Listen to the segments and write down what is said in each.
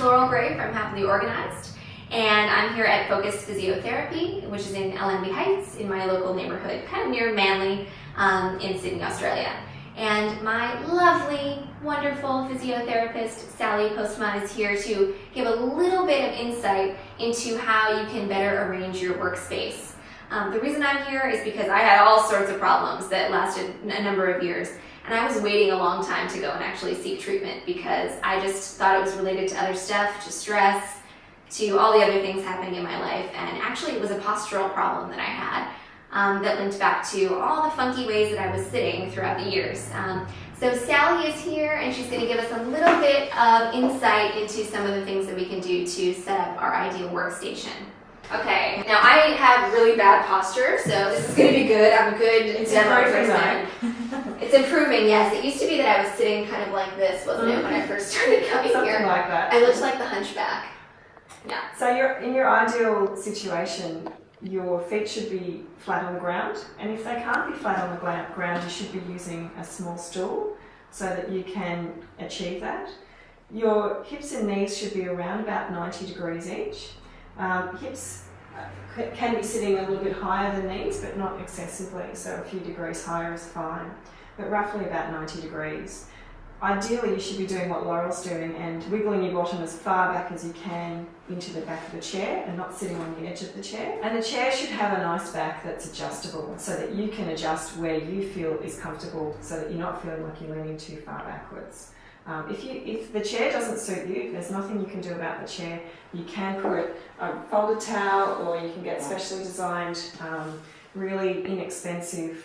Laurel Gray from Happily Organized, and I'm here at Focused Physiotherapy, which is in Allenby Heights in my local neighborhood, kind of near Manly in Sydney, Australia. And my lovely, wonderful physiotherapist, Sally Postma, is here to give a little bit of insight into how you can better arrange your workspace. The reason I'm here is because I had all sorts of problems that lasted a number of years, and I was waiting a long time to go and actually seek treatment because I just thought it was related to other stuff, to stress, to all the other things happening in my life, and actually it was a postural problem that I had that linked back to all the funky ways that I was sitting throughout the years. So Sally is here, and she's going to give us a little bit of insight into some of the things that we can do to set up our ideal workstation. Okay, now I have really bad posture, so this is going to be good. I'm a good demo person. It's improving, yes. It used to be that I was sitting kind of like this, wasn't it, when I first started coming Something here? like that. I looked like the hunchback. Yeah. So in your ideal situation, your feet should be flat on the ground, and if they can't be flat on the ground, you should be using a small stool so that you can achieve that. Your hips and knees should be around about 90 degrees each. Hips can be sitting a little bit higher than knees, but not excessively, so a few degrees higher is fine, but roughly about 90 degrees. Ideally, you should be doing what Laurel's doing and wiggling your bottom as far back as you can into the back of the chair and not sitting on the edge of the chair. And the chair should have a nice back that's adjustable so that you can adjust where you feel is comfortable so that you're not feeling like you're leaning too far backwards. If the chair doesn't suit you, there's nothing you can do about the chair. You can put a folded towel, or you can get specially designed, really inexpensive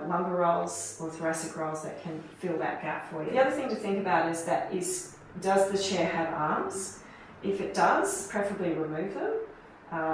lumbar rolls or thoracic rolls that can fill that gap for you. The other thing to think about is does the chair have arms? If it does, preferably remove them,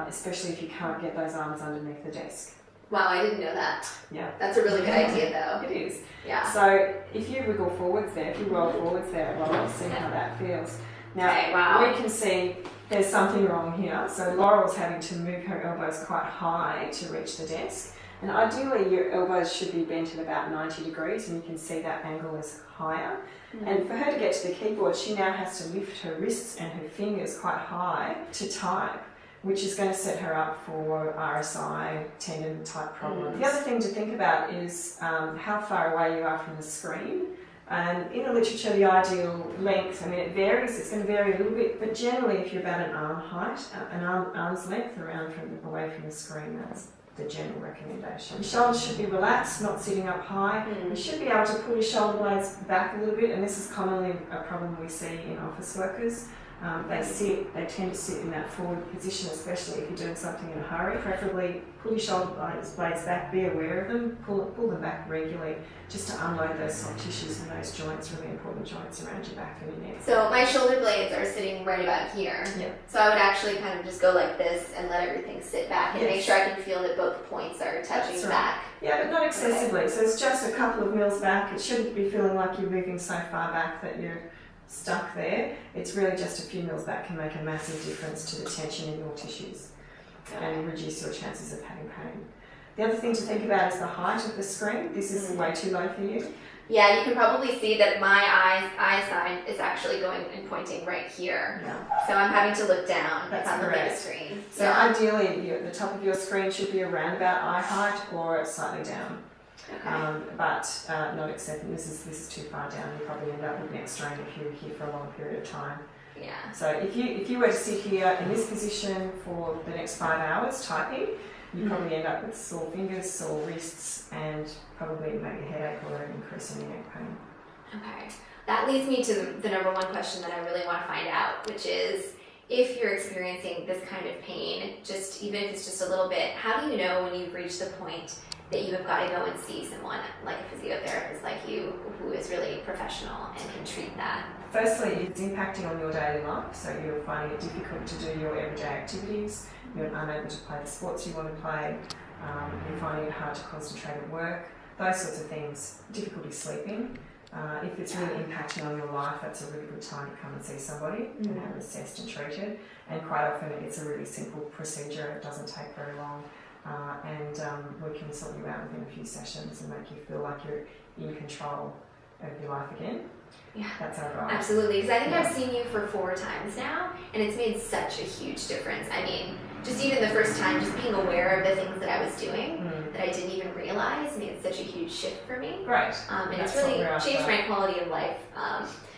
especially if you can't get those arms underneath the desk. Wow, I didn't know that. Yeah. That's a really good idea, though. It is. Yeah. So if you wiggle forwards there, if you roll forwards there, Laurel, see how that feels. Now, okay, wow. We can see there's something wrong here. So Laurel's having to move her elbows quite high to reach the desk. And ideally, your elbows should be bent at about 90 degrees, and you can see that angle is higher. Mm-hmm. And for her to get to the keyboard, she now has to lift her wrists and her fingers quite high to type, which is going to set her up for RSI tendon type problems. The other thing to think about is how far away you are from the screen. And in the literature, the ideal length, I mean, it varies, it's going to vary a little bit, but generally if you're about an arm height, arm's length away from the screen, that's the general recommendation. Your shoulders should be relaxed, not sitting up high. You should be able to pull your shoulder blades back a little bit, and this is commonly a problem we see in office workers. They tend to sit in that forward position, especially if you're doing something in a hurry. Preferably pull your shoulder blades back, be aware of them, pull them back regularly just to unload those soft tissues and those joints, really important joints around your back and your neck. So my shoulder blades are sitting right about here. Yeah. So I would actually kind of just go like this and let everything sit back and make sure I can feel that both points are touching the back. Yeah, but not excessively. Okay. So it's just a couple of mils back. It shouldn't be feeling like you're moving so far back that you're stuck there. It's really just a few mils back can make a massive difference to the tension in your tissues and reduce your chances of having pain. The other thing to think about is the height of the screen. This is way too low for you. Yeah, you can probably see that my eye is actually going and pointing right here. Yeah. So I'm having to look down. That's on correct. The screen. So ideally, the top of your screen should be around about eye height or slightly down. Okay. But not accepting this is too far down. You probably end up with neck strain if you're here for a long period of time. Yeah. So if you were to sit here in this position for the next 5 hours typing, you probably end up with sore fingers, sore wrists, and probably maybe a headache or an increase in your neck pain. Okay. That leads me to the number one question that I really want to find out, which is if you're experiencing this kind of pain, just even if it's just a little bit, how do you know when you've reached the point that you have got to go and see someone like a physiotherapist like you who is really professional and can treat that? Firstly, it's impacting on your daily life, so you're finding it difficult to do your everyday activities, you're unable to play the sports you want to play, you're finding it hard to concentrate at work, those sorts of things, difficulty sleeping. If it's really impacting on your life, that's a really good time to come and see somebody and have it assessed and treated. And quite often it's a really simple procedure, it doesn't take very long. And we can sort you out within a few sessions and make you feel like you're in control of your life again. Yeah. That's our goal. Absolutely, because I think I've seen you for 4 times now, and it's made such a huge difference. I mean, just even the first time, just being aware of the things that I was doing that I didn't even realize made such a huge shift for me. Great. And That's it's really what we're changed after. my quality of life.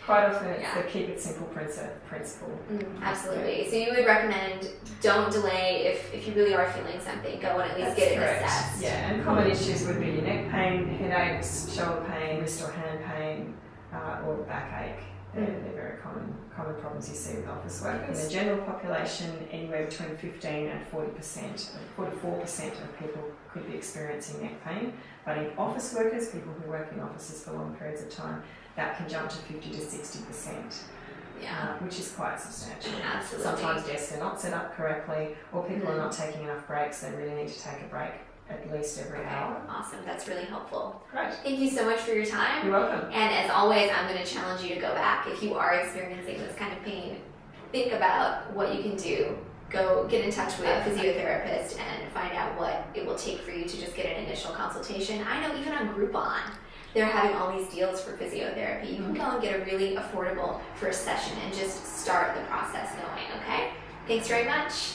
Quite often it's the keep it simple principle. Absolutely. So you would recommend don't delay if you really are feeling something, go and at least get it assessed. Yeah, and common issues would be your neck pain, headaches, shoulder pain, wrist or hand pain, or backache. They're very common problems you see with office workers. In the general population, anywhere between 15 and 40%, 44% of people could be experiencing neck pain. But in office workers, people who work in offices for long periods of time, that can jump to 50 to 60%. Which is quite substantial. Absolutely. Sometimes desks are not set up correctly, or people are not taking enough breaks. They really need to take a break at least every hour. Awesome, that's really helpful. Great. Thank you so much for your time. You're welcome. And as always, I'm going to challenge you to go back. If you are experiencing this kind of pain, think about what you can do. Go get in touch with a physiotherapist and find out what it will take for you to just get an initial consultation. I know even on Groupon, they're having all these deals for physiotherapy. You can go and get a really affordable first session and just start the process going, okay? Thanks very much.